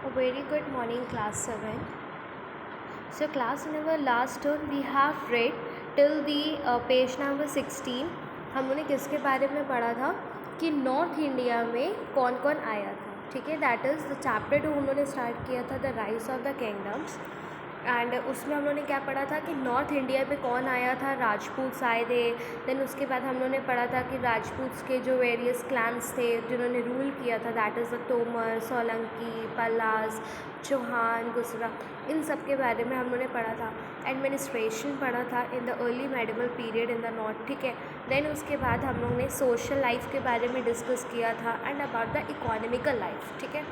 A very good morning, class 7. So, class in our last term we have read till the page number 16. हम लोगों ने किसके बारे में पढ़ा था कि नॉर्थ इंडिया में कौन कौन आया था. ठीक है, दैट इज़ द चैप्टर 2 हम लोगों ने स्टार्ट किया था, the rise of the kingdoms. And उसमें हम लोगों ने क्या पढ़ा था कि नॉर्थ इंडिया पे कौन आया था, राजपूत आए थे. देन उसके बाद हम लोगों ने पढ़ा था कि राजपूत के जो वेरियस क्लैंस थे जिन्होंने रूल किया था, that is the Tomar, Solanki, Palas, Chauhan, Gurjara, इन सब के बारे में हम लोगों ने पढ़ा था. एडमिनिस्ट्रेशन पढ़ा था in the early medieval period in the north. ठीक है, देन उसके बाद हम लोग ने सोशल लाइफ के बारे में डिस्कस किया था and about the economical life. ठीक है,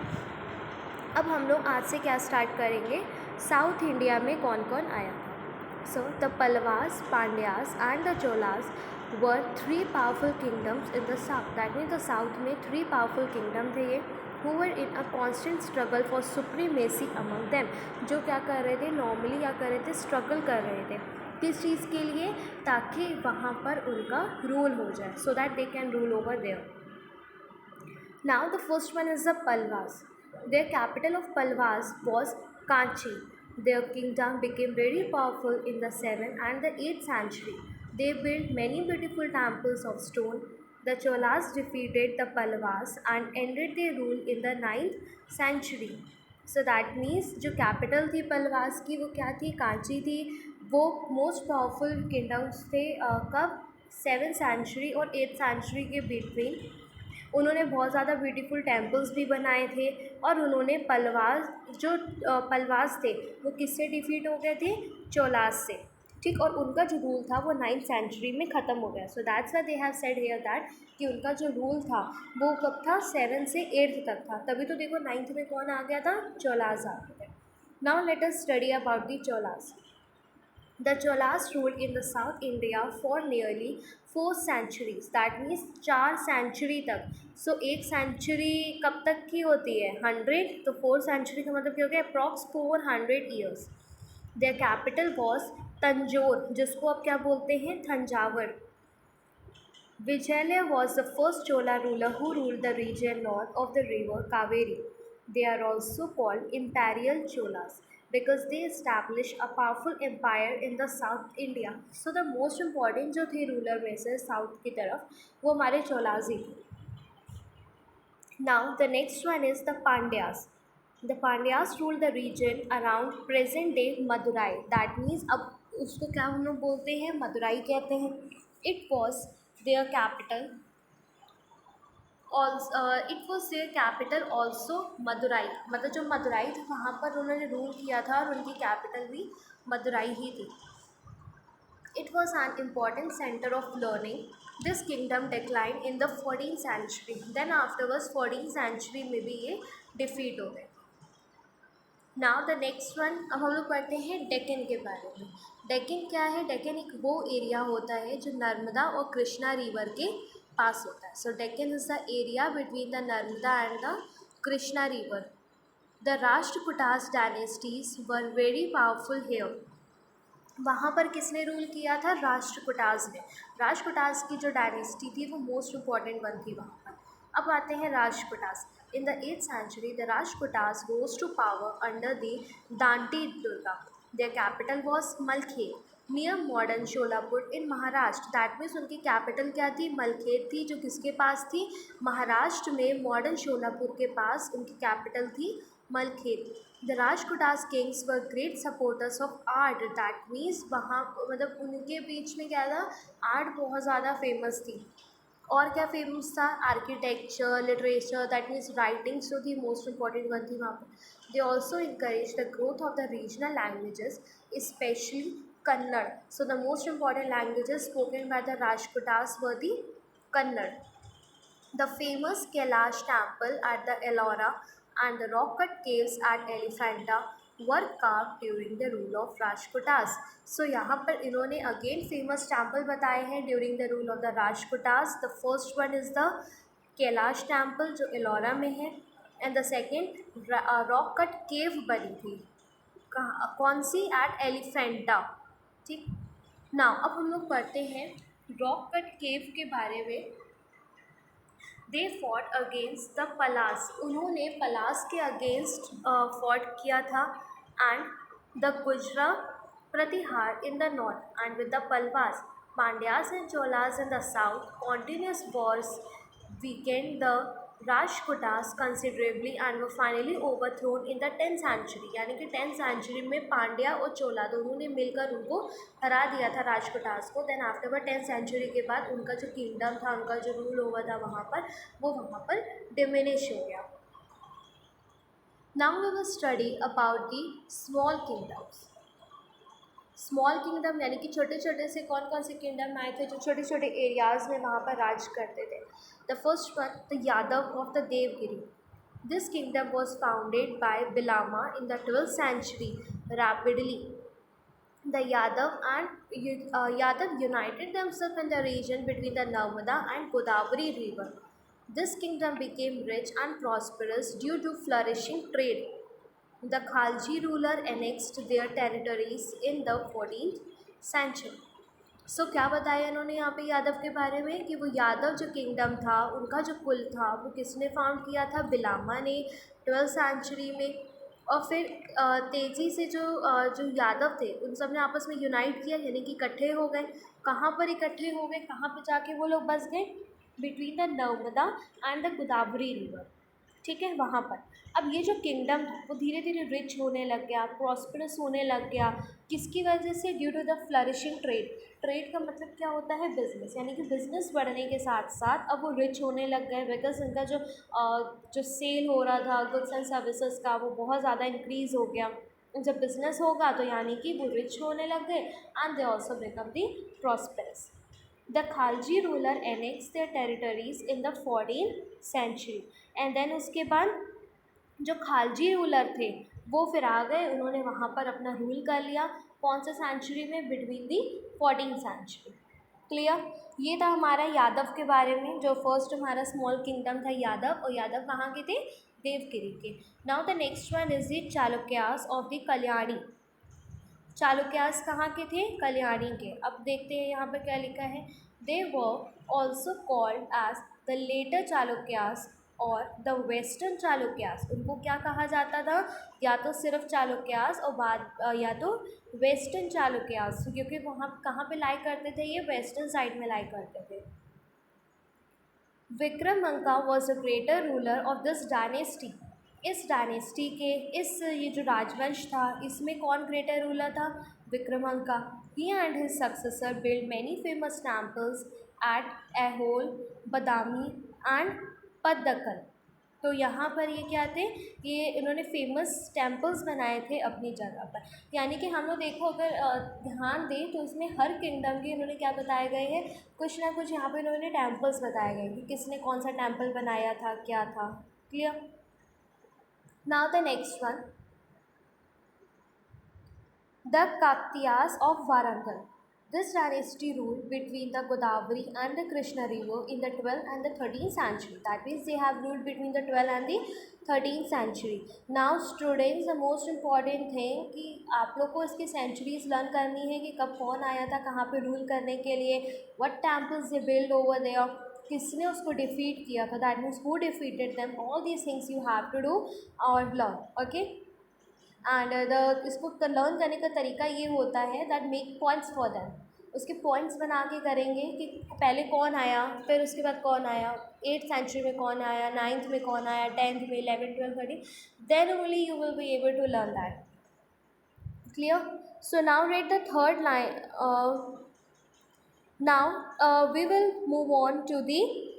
अब हम लोग आज से क्या स्टार्ट करेंगे, साउथ इंडिया में कौन कौन आया था. So the Pallavas, Pandyas and the Cholas were 3 powerful kingdoms in the south. That means the south में 3 पावरफुल किंगडम थे ये, who were in a constant struggle for supremacy among them. जो क्या कर रहे थे, नॉर्मली क्या कर रहे थे, स्ट्रगल कर रहे थे किस चीज़ के लिए, ताकि वहाँ पर उनका रूल हो जाए, so that they can rule over there. Now the first one is the Palwas. Their capital of Palwas was Kanchi. Their kingdom became very powerful in the 7th and the 8th century. They built many beautiful temples of stone. The Cholas defeated the Palwas and ended their rule in the 9th century. So that means जो capital थी पलवास की वो क्या थी, कांची थी. वो most powerful kingdoms थे कब, 7th सेंचुरी और 8th सेंचुरी के बिटवीन. उन्होंने बहुत ज़्यादा ब्यूटीफुल टेम्पल्स भी बनाए थे और उन्होंने पलवास जो पलवास थे वो किससे डिफीट हो गए थे, चोलास से. ठीक, और उनका जो रूल था वो 9th सेंचुरी में ख़त्म हो गया. So that's why they have said here that कि उनका जो रूल था वो कब था, 7 से 8 तक था. तभी तो देखो 9th में कौन आ गया था, चोलास आ गए थे. Now let us study about the Cholas. The Cholas ruled in the South India for nearly 4 centuries. That means 4 century तक. सो एक सेंचुरी कब तक की होती है, 100. तो 4 सेंचुरी का मतलब क्या हो गया, approx 400 years. Their capital was Tanjore, जिसको अब क्या बोलते हैं, Thanjavur. Vijayalaya was the first Chola ruler who ruled the region north of the river Kaveri. They are also called Imperial Cholas because they established a powerful empire in the South India. So the most important जो थे ruler में से south की तरफ वो हमारे चोलाज ही थे. Now the next one is the Pandyas. The Pandyas ruled the region around present day Madurai. That means अब उसको क्या हम लोग बोलते हैं, मदुराई कहते हैं. It was their capital. Also, it was their capital also Madurai. मतलब जो मदुराई था वहाँ पर उन्होंने रूल किया था और उनकी कैपिटल भी मदुराई ही थी. It was an important center of learning. This kingdom declined in the 14th century. Then afterwards 14th century में भी ये defeat हो गए. नाउ द नेक्स्ट वन, अब हम लोग पढ़ते हैं डेक्कन के बारे में. डेक्कन क्या है, डेक्कन एक वो एरिया होता है जो नर्मदा और कृष्णा रिवर के पास होता है. So Deccan is the area between the Narmada and the Krishna river. The Rashtrakutas dynasties were very powerful here. वहाँ पर किसने रूल किया था, राष्ट्रकूटास ने. राष्ट्रकूटास की जो डायनेस्टी थी वो मोस्ट इम्पॉर्टेंट वन थी वहाँ पर. अब आते हैं Rashtrakutas. In the 8th century, the Rajputas rose to power under the Danti Durga. Their capital was Malkhed, near modern Sholapur in Maharashtra. That means उनकी कैपिटल क्या थी, मलखेद थी, जो किसके पास थी, महाराष्ट्र में मॉडर्न शोलापुर के पास उनकी कैपिटल थी मलखेद. The Rajputas kings were great supporters of art. That means वहाँ मतलब उनके बीच में क्या था, आर्ट बहुत ज़्यादा फेमस थी. और क्या फेमस था, architecture, literature, that means writings जो थी मोस्ट इम्पॉर्टेंट वन थी वहाँ पर. They also encourage the growth of the regional languages, especially Kannada. So the most important languages spoken by the Rajputas were the Kannada. The famous Kailash temple at the Ellora and the rock cut caves at Elephanta were carved during the rule of Rajputas. So यहाँ पर इन्होंने again famous temple बताए हैं during the rule of the Rajputas. The first one is the Kailash temple जो एलोरा में है, and the second rock cut cave बनी थी कौन सी, at Elephanta. ठीक, now अब हम लोग पढ़ते हैं रॉक कट केव के बारे में. दे फॉट अगेंस्ट द पलास, उन्होंने पलास के अगेंस्ट फॉट किया था, and the Gurjara Pratihara in the north and with the Pallavas, Pandyas and Cholas in the south, continuous wars weakened the Rajputas considerably and were finally overthrown in the 10th century। यानी कि 10th century में पांड्या और चोला दोनों ने मिलकर उनको हरा दिया था राजपुतास को। देन आफ्टर 10th century के बाद उनका जो किंगडम था, उनका जो रूल हुआ था वहाँ पर, वो वहाँ पर डिमिनिश हो गया। Now we will study about the small kingdoms. Small kingdom यानी कि छोटे छोटे से कौन कौन से किंगडम आए थे जो छोटे छोटे एरियाज़ में वहाँ पर राज करते थे। The first one, the Yadav of the Devagiri. This kingdom was founded by Bhillama in the 12th century rapidly। The Yadav united themselves in the region between the Narmada and Godavari river. This kingdom became rich and prosperous due to flourishing trade. The Khalji ruler annexed their territories in the 14th century। सो क्या बताया इन्होंने यहाँ पे यादव के बारे में कि वो यादव जो किंगडम था, उनका जो कुल था, वो किसने फाउंड किया था? बिलामा ने 12th century में। और फिर तेज़ी से जो यादव थे उन सब ने आपस में यूनाइट किया, यानी कि इकट्ठे हो गए। कहाँ पर इकट्ठे हो गए, कहाँ पर जाके वो लोग बस गए? Between the Narmada and the Godavari river, ठीक है, वहाँ पर। अब ये जो किंगडम था वो धीरे धीरे रिच होने लग गया, प्रॉस्परस होने लग गया। किसकी वजह से? Due to the flourishing trade. Trade का मतलब क्या होता है? बिजनेस, यानी कि बिजनेस बढ़ने के साथ साथ अब वो रिच होने लग गए, बिकॉज उनका जो सेल हो रहा था गुड्स एंड सर्विसेज का, वो बहुत ज़्यादा इंक्रीज़ हो गया। जब बिजनेस होगा तो यानी कि वो रिच होने लग गए, and they also become the prosperous. The Khalji ruler annexed their territories in the 14th century, and then उसके बाद जो खालजी रूलर थे वो फिर आ गए, उन्होंने वहाँ पर अपना रूल कर लिया। कौन से सेंचुरी में? Between the 14th century। Clear? ये था हमारा यादव के बारे में। जो फर्स्ट हमारा स्मॉल किंगडम था यादव, और यादव कहाँ के थे? देवगिरी के। Now the next one is the Chalukyas of the Kalyani. Chalukyas कहाँ के थे? कल्याणी के। अब देखते हैं यहाँ पर क्या लिखा है। They were also called as the later Chalukyas और द वेस्टर्न चालुक्यास। उनको क्या कहा जाता था? या तो सिर्फ चालुक्यास और या तो वेस्टर्न चालुक्यास, क्योंकि वहाँ कहाँ पे लाई करते थे? ये वेस्टर्न साइड में लाई करते थे। Vikramanka was a greater ruler of this dynasty. इस डायनेस्टी के ये जो राजवंश था, इसमें कौन ग्रेटर रूलर था? Vikramanka. He and his successor build many famous temples at Aihole, Badami and Pattadakal. तो यहाँ पर ये क्या थे? ये इन्होंने फेमस टेम्पल्स बनाए थे अपनी जगह पर। यानी कि हम लोग देखो, अगर ध्यान दें तो इसमें हर किंगडम के इन्होंने क्या बताए गए हैं? कुछ ना कुछ यहाँ पर इन्होंने टेम्पल्स बताए गए कि किसने कौन सा टेम्पल बनाया था, क्या था। Clear? Now the next one, the Kaktiyas of Warangal. This dynasty ruled between the Godavari and the Krishna river in the 12th and the 13th century. That means they have ruled between the 12th and the 13th century. Now students, the most important thing कि आप लोग को इसकी centuries learn करनी है कि कब कौन आया था कहाँ पे रूल करने के लिए, what temples they built over there, किसने उसको डिफीट किया था, that means who defeated them. All these things you have to do और लर्न, ओके। एंड इसको लर्न करने का तरीका ये होता है that make points for them. उसके पॉइंट्स बना के करेंगे कि पहले कौन आया, फिर उसके बाद कौन आया, 8th century में कौन आया, 9th में कौन आया, 10th में, 11th, 12th, 13th, then only you will be able to learn that. Clear? So now read the third line. Now we will move on to the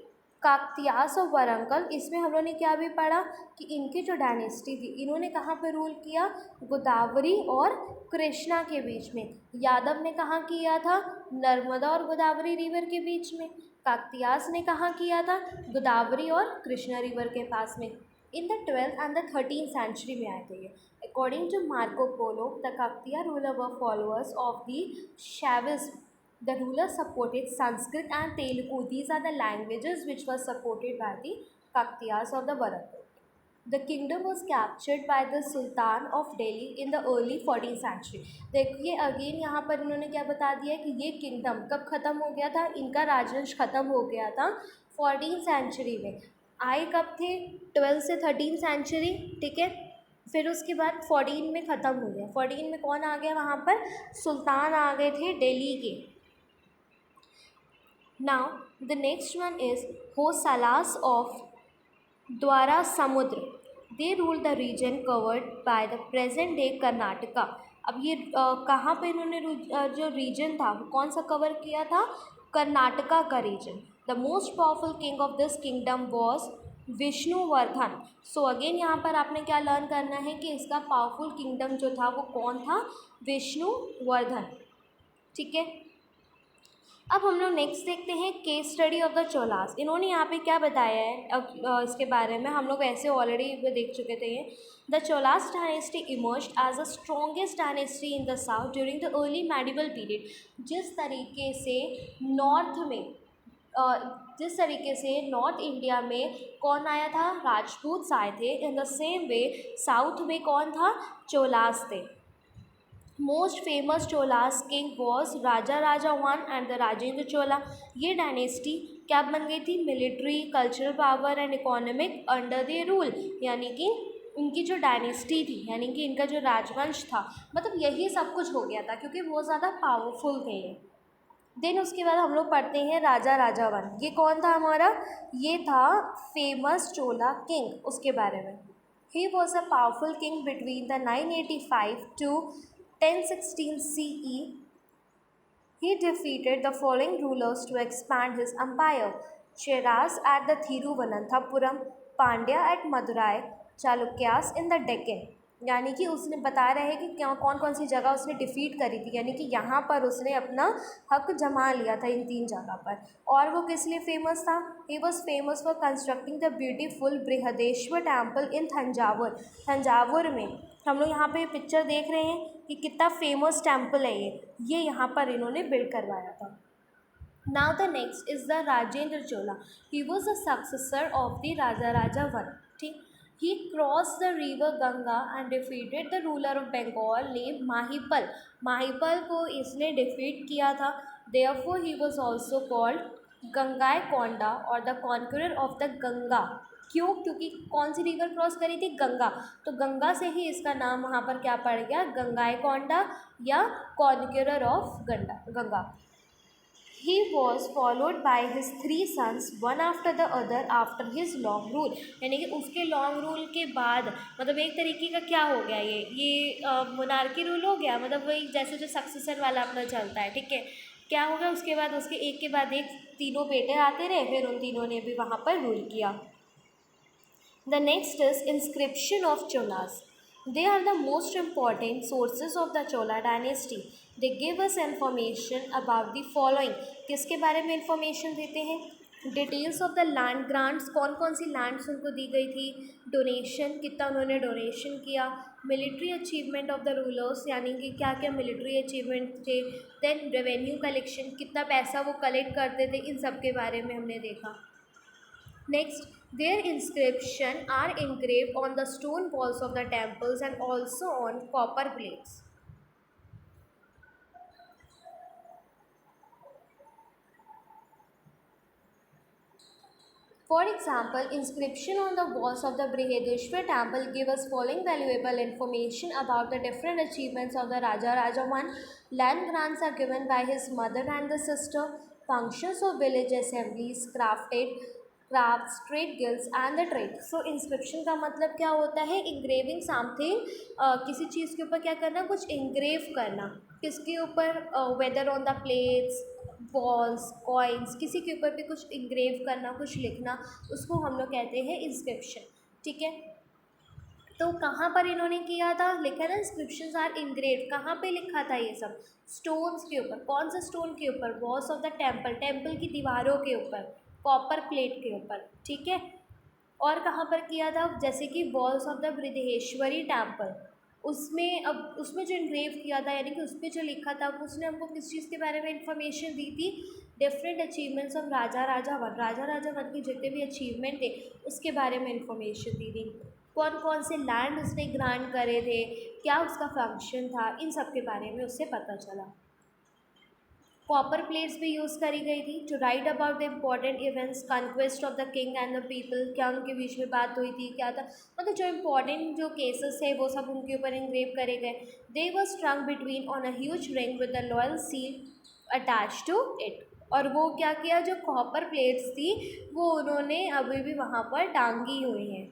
Kakatiyas of Warangal. इसमें हम लोगों ने क्या भी पढ़ा कि इनकी जो डायनेस्टी थी, इन्होंने कहाँ पे रूल किया? गोदावरी और कृष्णा के बीच में। यादव ने कहाँ किया था? नर्मदा और गोदावरी रिवर के बीच में। काकतियास ने कहाँ किया था? गोदावरी और कृष्णा रिवर के पास में। In the 12th and the 13th century में आए थे ये। According to Marco Polo, the Kakatiya ruler were followers of the Shaivism. The rulers supported Sanskrit and Telugu. These are the languages which were supported by the Kaktiyas of the Warangal. The kingdom was captured by the Sultan of Delhi in the early 14th century. देखिए again यहाँ पर इन्होंने क्या बता दिया कि ये kingdom कब ख़त्म हो गया था? इनका राजवंश ख़त्म हो गया था 14 सेंचुरी में। आए कब थे? 12 से 13 सेंचुरी, ठीक है। फिर उसके बाद 14 में ख़त्म हो गया। 14 में कौन आ गया वहाँ पर? सुल्तान आ गए थे दिल्ली के। Now the next one is Hoysalas of Dwarasamudra. They rule the region covered by the present day Karnataka. अब ये कहाँ पे इन्होंने जो रीजन था वो कौन सा कवर किया था? कर्नाटका का region. The most powerful king of this kingdom was Vishnuvardhan. So again यहाँ पर आपने क्या लर्न करना है कि इसका पावरफुल किंगडम जो था वो कौन था? विष्णुवर्धन, ठीक है। अब हम लोग नेक्स्ट देखते हैं case study of the Cholas. इन्होंने यहाँ पे क्या बताया है अब इसके बारे में हम लोग ऐसे ऑलरेडी देख चुके थे। The Cholas dynasty emerged as the strongest dynasty in the south during the early medieval period. जिस तरीके से नॉर्थ इंडिया में कौन आया था? राजपूत आए थे। In the same way south में कौन था? चोलास थे। Most famous Cholas king was Raja Raja one and the Rajendra Chola. ये डायनेस्टी क्या बन गई थी? Military, cultural power and economic under the rule. यानी कि इनकी जो डायनेस्टी थी, यानी कि इनका जो राजवंश था, मतलब यही सब कुछ हो गया था क्योंकि बहुत ज़्यादा पावरफुल थे ये। देन उसके बाद हम लोग पढ़ते हैं राजा राजा वन। ये कौन था हमारा? ये था फेमस चोला किंग, उसके बारे में। He was a powerful king between the 985 to 1016 CE. He defeated the following rulers to expand his empire: Cheras at the Thiruvananthapuram, Pandya at Madurai, Chalukyas in the Deccan. यानी कि उसने बता रहे हैं कि क्या कौन कौन सी जगह उसने डिफ़ीट करी थी, यानी कि यहाँ पर उसने अपना हक जमा लिया था इन 3 जगह पर। और वो किस लिए फेमस था? He was famous for constructing the beautiful Brihadeeswara temple in Thanjavur. Thanjavur में हम लोग यहाँ पे पिक्चर देख रहे हैं कि कितना फेमस टेम्पल है ये यहाँ पर इन्होंने बिल्ड करवाया था। Now the next is the Rajendra Chola. He was the successor of the Raja Raja one, ठीक। He cross the river Ganga and defeated the ruler of Bengal name Mahipal. Mahipal को इसने डिफीट किया था। Therefore he was also called Gangaikonda और the conqueror of the Ganga. क्यों? क्योंकि कौन सी river cross करी थी? गंगा। तो गंगा से ही इसका नाम वहाँ पर क्या पड़ गया? गंगाईकोंडा या conqueror of Ganga. He was followed by his 3 sons one after the other after his long rule। यानी कि उसके लॉन्ग रूल के बाद, मतलब एक तरीके का क्या हो गया ये मोनार्की रूल हो गया, मतलब वही जैसे जो सक्सेसर वाला अपना चलता है, ठीक है। क्या हो गया उसके बाद? उसके एक के बाद एक तीनों बेटे आते रहे, फिर उन तीनों ने भी वहाँ पर रूल किया। The next is inscription of Cholas. They are the most important sources of the Chola dynasty. They give us information about the following. किसके बारे में information देते हैं? Details of the land grants, कौन कौन सी लैंड्स उनको दी गई थी, डोनेशन, कितना उन्होंने डोनेशन किया, military achievement of the rulers, यानी कि क्या क्या मिलिट्री अचीवमेंट थे, देन रेवेन्यू कलेक्शन, कितना पैसा वो कलेक्ट करते थे, इन सब के बारे में हमने देखा। Next, their inscription are engraved on the stone walls of the temples and also on copper plates. For example, inscription on the walls of the Brihadeshwar temple give us following valuable information about the different achievements of the Raja Raja I. Land grants are given by his mother and the sister. Functions of village assemblies, crafts, trade guilds and the trade. So inscription का मतलब क्या होता है? engraving something, किसी चीज़ के ऊपर क्या करना? कुछ engrave करना। किसके ऊपर? whether on the plates, walls, coins, किसी के ऊपर भी कुछ इंग्रेव करना, कुछ लिखना, उसको हम लोग कहते हैं इंस्क्रिप्शन, ठीक है। तो कहाँ पर इन्होंने किया था? लिखा ना इंस्क्रिप्शंस आर इंग्रेव। कहाँ पे लिखा था ये सब? स्टोन्स के ऊपर। कौन सा स्टोन के ऊपर? Walls of the temple, temple की दीवारों के ऊपर, कॉपर प्लेट के ऊपर, ठीक है। और कहाँ पर किया था? जैसे कि वॉल्स ऑफ द बृहदेश्वरी टेम्पल, उसमें अब उसमें जो इन्ग्रेव किया था, यानी कि उस पर जो लिखा था, उसने हमको किस चीज़ के बारे में इंफॉर्मेशन दी थी? Different achievements of Raja Raja one. Raja Raja one के जितने भी अचीवमेंट थे उसके बारे में इंफॉर्मेशन दी थी। कौन कौन से लैंड उसने ग्रांट करे थे, क्या उसका फंक्शन था, इन सब के बारे में उससे पता चला। कॉपर प्लेट्स भी यूज़ करी गई थी to write about the important events, conquest of the king and the people, क्या उनके बीच में बात हुई थी, क्या था, मतलब जो इम्पॉर्टेंट जो केसेस है वो सब उनके ऊपर इंग्रेव करे गए. They were strung between on a huge ring with the loyal seal attach to it. और वो क्या किया, जो कॉपर प्लेट्स थी वो उन्होंने अभी भी वहाँ पर टांगी हुई हैं.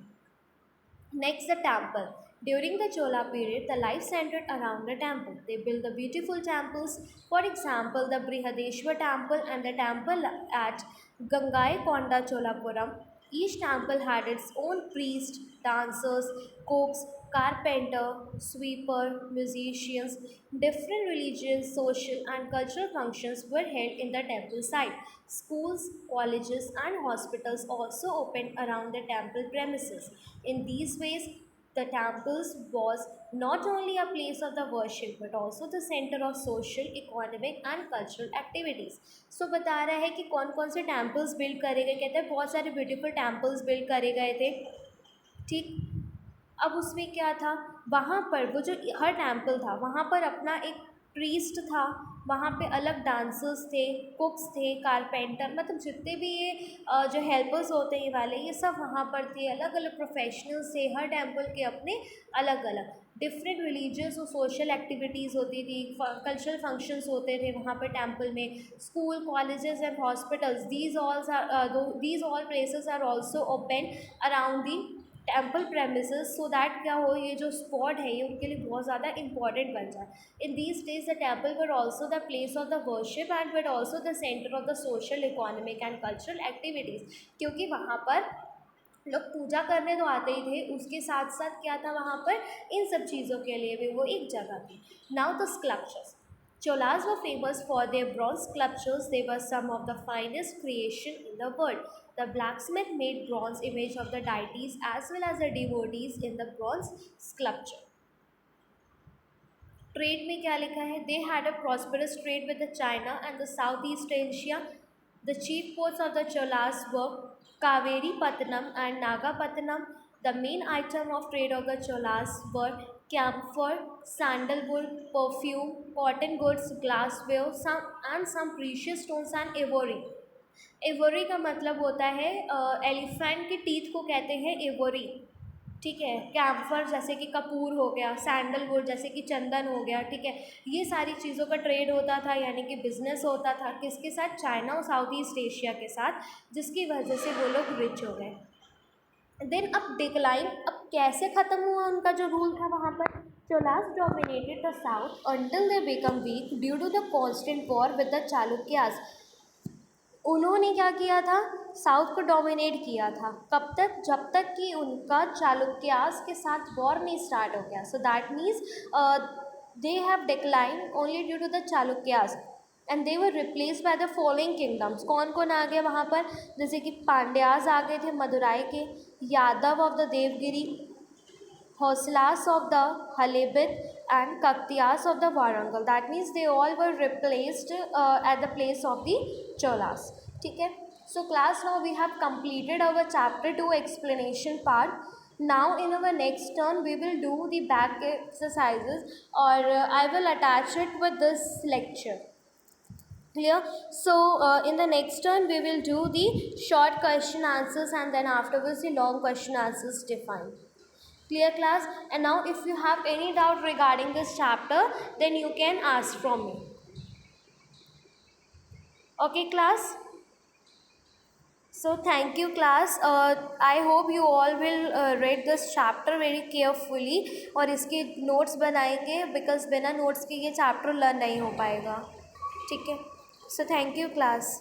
Next, the temple. During the Chola period, the life centered around the temple. They built the beautiful temples. For example, the Brihadeshwar temple and the temple at Gangaikonda Cholapuram. Each temple had its own priest, dancers, cooks, carpenter, sweeper, musicians. Different religious, social, and cultural functions were held in the temple site. Schools, colleges, and hospitals also opened around the temple premises. In these ways, the temples was not only a place of the worship but also the center of social, economic and cultural activities. So बता रहा है कि कौन कौन से temples build करे गए, कहते हैं बहुत सारे beautiful temples build करे गए थे. ठीक, अब उसमें क्या था, वहाँ पर वो जो हर टेम्पल था वहाँ पर अपना एक प्रीस्ट था, वहाँ पे अलग डांसर्स थे, कुक्स थे, कारपेंटर, मतलब जितने भी ये जो हेल्पर्स होते हैं ये वाले, ये सब वहाँ पर थे. अलग अलग प्रोफेशनल्स थे, हर टेम्पल के अपने अलग अलग डिफरेंट रिलीजियस और सोशल एक्टिविटीज़ होती थी, कल्चरल फंक्शंस होते थे वहाँ पर टेम्पल में. School, colleges and hospitals, these all places are also open around the temple premises, so that क्या हो, ये जो स्पॉट है ये उनके लिए बहुत ज़्यादा इंपॉर्टेंट बन जाए. In these days the temple were also the place of the worship and but also the centre of the social, economic and cultural activities, क्योंकि वहाँ पर लोग पूजा करने तो आते ही थे, उसके साथ साथ क्या था वहाँ पर, इन सब चीज़ों के लिए भी वो एक जगह थी. Now the sculptures. Cholas were famous for their bronze sculptures. They were some of the finest creation in the world. The blacksmith made bronze image of the deities as well as the devotees in the bronze sculpture. Trade में क्या लिखा है, they had a prosperous trade with the China and the Southeast Asia. The chief ports of the Cholas were Kaveri Pattanam and Nagapattinam. The main item of trade of the Cholas were camphor, sandalwood, perfume, cotton goods, glassware, some precious stones and ivory. Ivory का मतलब होता है elephant के teeth को कहते हैं ivory. ठीक है, कैम्फर जैसे कि कपूर हो गया, सैंडलवुड जैसे कि चंदन हो गया. ठीक है, ये सारी चीज़ों का ट्रेड होता था, यानी कि बिजनेस होता था किसके साथ, चाइना और साउथ ईस्ट एशिया के साथ, जिसकी वजह से वो लोग रिच हो गए. देन अब डिक्लाइन, अब कैसे ख़त्म हुआ उनका जो रूल था वहाँ पर. Cholas dominated the south until they become weak due to the constant war with the Chalukyas. उन्होंने क्या किया था, साउथ को डोमिनेट किया था. कब तक, जब तक कि उनका चालुक्यास के साथ वॉर नहीं स्टार्ट हो गया. So that means they have decline only due to the Chalukyas and they were replace by the following kingdoms. कौन कौन आ गए वहाँ पर, जैसे कि पांड्यास आ गए थे मदुराई के, Yadav of the Devagiri, Hoslas of the Halibut and Kaktiyas of the Warangal. That means they all were replaced at the place of the Cholas. ठीक है. So class, now we have completed our chapter 2 explanation part. Now in our next turn we will do the back exercises, or I will attach it with this lecture. Clear? So in the next turn we will do the short question answers and then afterwards the long question answers defined. Clear class? And now if you have any doubt regarding this chapter, then you can ask from me. Okay class? So thank you class. I hope you all will read this chapter very carefully और इसके notes बनाएंगे, because बिना notes के ये chapter learn नहीं हो पाएगा. ठीक है? So thank you class.